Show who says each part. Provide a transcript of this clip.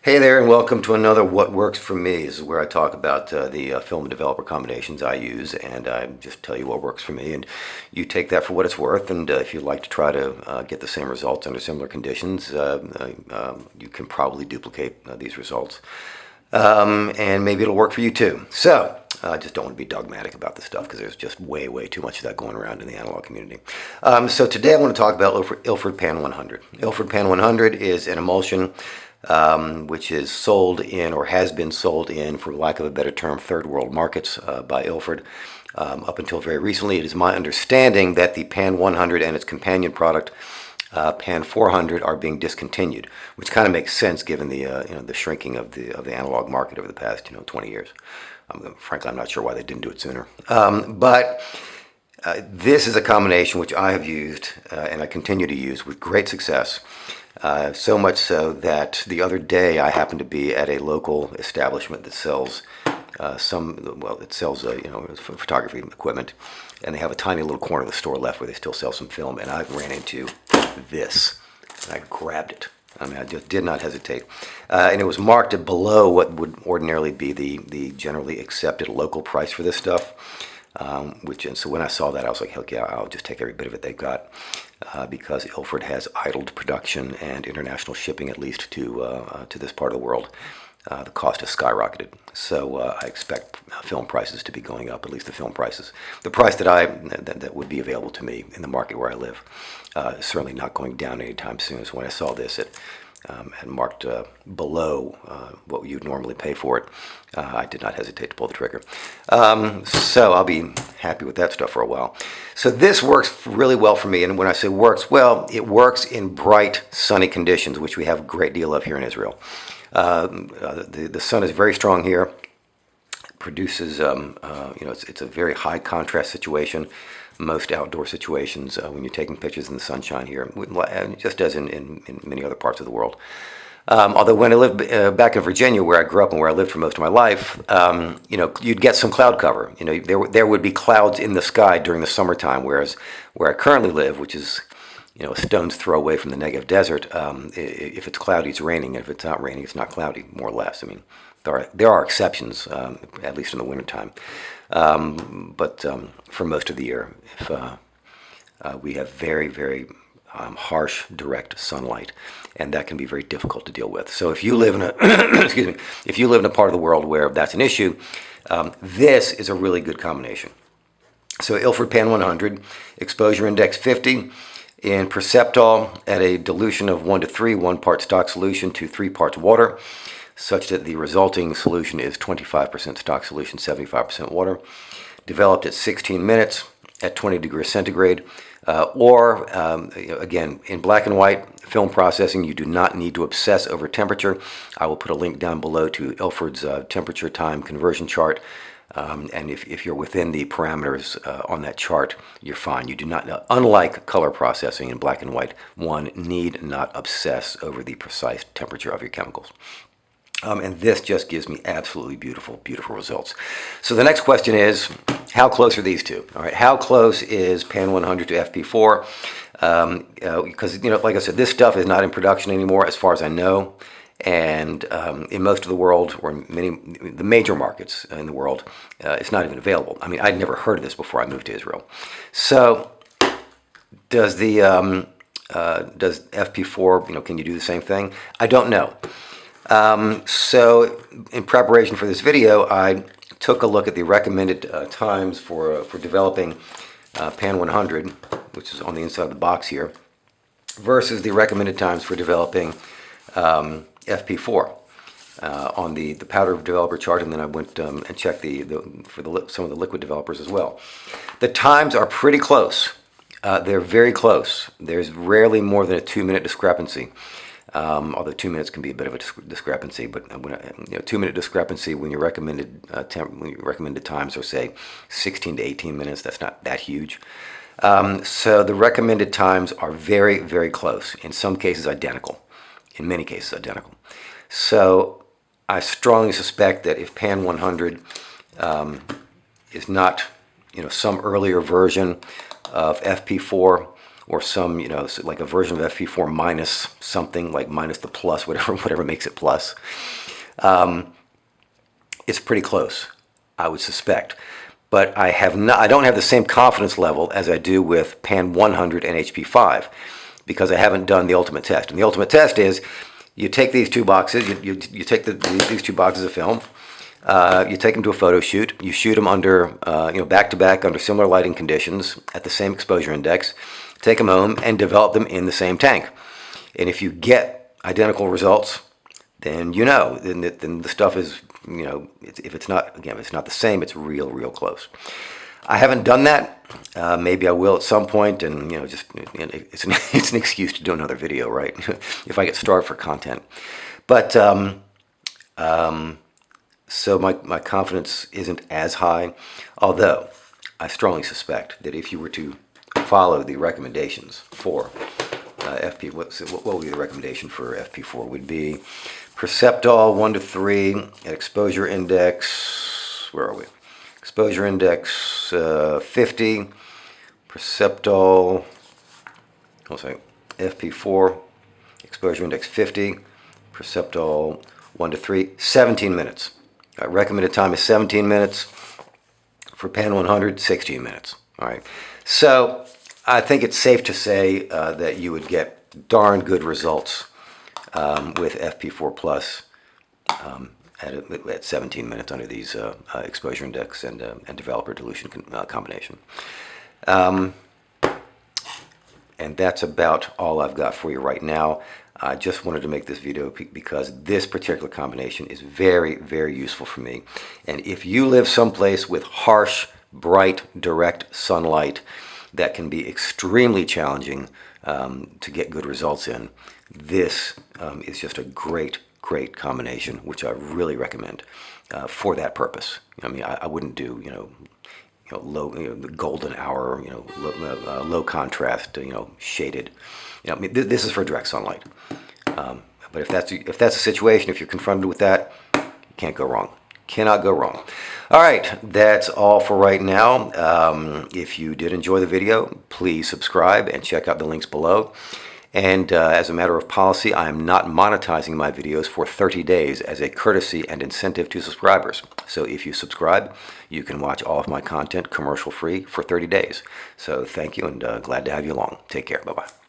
Speaker 1: Hey there, and welcome to another What Works for Me. This is where I talk about the film and developer combinations I use, and I just tell you what works for me, and you take that for what it's worth. And if you'd like to try to get the same results under similar conditions, you can probably duplicate these results, and maybe it'll work for you too. So I just don't want to be dogmatic about this stuff because there's just way too much of that going around in the analog community. So today I want to talk about Ilford Pan 100. Ilford Pan 100 is an emulsion which is sold in, or has been sold in, for lack of a better term, third world markets by Ilford. Up until very recently, it is my understanding that the Pan 100 and its companion product, Pan 400, are being discontinued, which kind of makes sense given the the shrinking of the analog market over the past 20 years. Frankly, I'm not sure why they didn't do it sooner. But this is a combination which I have used and I continue to use with great success. So much so that the other day I happened to be at a local establishment that sells photography equipment, and they have a tiny little corner of the store left where they still sell some film, and I ran into this, and I grabbed it. I mean, I just did not hesitate. And it was marked at below what would ordinarily be the generally accepted local price for this stuff. And so when I saw that, I was like, heck yeah, I'll just take every bit of it they've got, because Ilford has idled production and international shipping, at least to this part of the world. The cost has skyrocketed. So I expect film prices to be going up, at least the film prices. The price that would be available to me in the market where I live is certainly not going down anytime soon. So when I saw this, it had marked below what you'd normally pay for it. I did not hesitate to pull the trigger. So I'll be happy with that stuff for a while. So this works really well for me. And when I say works well, it works in bright, sunny conditions, which we have a great deal of here in Israel. The sun is very strong here. It produces, it's a very high contrast situation. Most outdoor situations, when you're taking pictures in the sunshine here, just as in many other parts of the world. Although when I lived back in Virginia, where I grew up and where I lived for most of my life, you'd get some cloud cover. There would be clouds in the sky during the summertime, whereas where I currently live, which is a stone's throw away from the Negev desert, if it's cloudy, it's raining, and if it's not raining, it's not cloudy, more or less. I mean, there are exceptions, at least in the wintertime. But for most of the year, we have very harsh, direct sunlight, and that can be very difficult to deal with. So if you live in a excuse me, if you live in a part of the world where that's an issue, this is a really good combination. So Ilford Pan 100, exposure index 50, in Perceptol at a dilution of 1 to 3, 1 part stock solution to 3 parts water, such that the resulting solution is 25% stock solution, 75% water. Developed at 16 minutes at 20 degrees centigrade. Again, in black and white film processing, you do not need to obsess over temperature. I will put a link down below to Ilford's temperature time conversion chart. And if you're within the parameters on that chart, you're fine. You do not, unlike color processing in black and white, one need not obsess over the precise temperature of your chemicals. And this just gives me absolutely beautiful results. So the next question is, how close are these two? All right, how close is Pan 100 to FP4? Because, like I said, this stuff is not in production anymore as far as I know. And in most of the world, or the major markets in the world, it's not even available. I mean, I'd never heard of this before I moved to Israel. So does does FP4, can you do the same thing? I don't know. So in preparation for this video, I took a look at the recommended times for developing Pan 100, which is on the inside of the box here, versus the recommended times for developing FP4 on the powder developer chart, and then I went and checked some of the liquid developers as well. The times are pretty close. They're very close. There's rarely more than a 2-minute discrepancy. Although 2 minutes can be a bit of a discrepancy, but 2-minute discrepancy when your recommended times are, say, 16 to 18 minutes, that's not that huge. So the recommended times are very close. In some cases, identical. In many cases, identical. So I strongly suspect that if Pan 100 is not, some earlier version of FP4, or some, like a version of FP4 minus something, like minus the plus, whatever makes it plus. It's pretty close, I would suspect. But I don't have the same confidence level as I do with Pan 100 and HP5 because I haven't done the ultimate test. And the ultimate test is you take these two boxes, you take these two boxes of film, you take them to a photo shoot, you shoot them under, back to back under similar lighting conditions at the same exposure index, take them home and develop them in the same tank. And if you get identical results, then then the stuff is, if it's not, again, if it's not the same, it's real close. I haven't done that. Maybe I will at some point, and it's an excuse to do another video, right? If I get starved for content. But so my confidence isn't as high, although I strongly suspect that if you were to follow the recommendations for FP, what would be the recommendation for FP4 would be Perceptol 1 to 3 at exposure index, where are we? Exposure index 50, Perceptol, FP4, exposure index 50, Perceptol 1 to 3, 17 minutes. Recommended time is 17 minutes. For Pan 100, 16 minutes. All right. So I think it's safe to say that you would get darn good results with FP4 Plus at 17 minutes under these exposure index and developer dilution combination. And that's about all I've got for you right now. I just wanted to make this video because this particular combination is very useful for me. And if you live someplace with harsh, bright, direct sunlight that can be extremely challenging to get good results in, this is just a great combination, which I really recommend for that purpose. I mean, I wouldn't do, low, the golden hour, low contrast, shaded. This is for direct sunlight. But if that's a situation, if you're confronted with that, can't go wrong. Cannot go wrong. All right, that's all for right now. If you did enjoy the video, please subscribe and check out the links below. And as a matter of policy, I am not monetizing my videos for 30 days as a courtesy and incentive to subscribers. So if you subscribe, you can watch all of my content commercial-free for 30 days. So thank you, and glad to have you along. Take care. Bye-bye.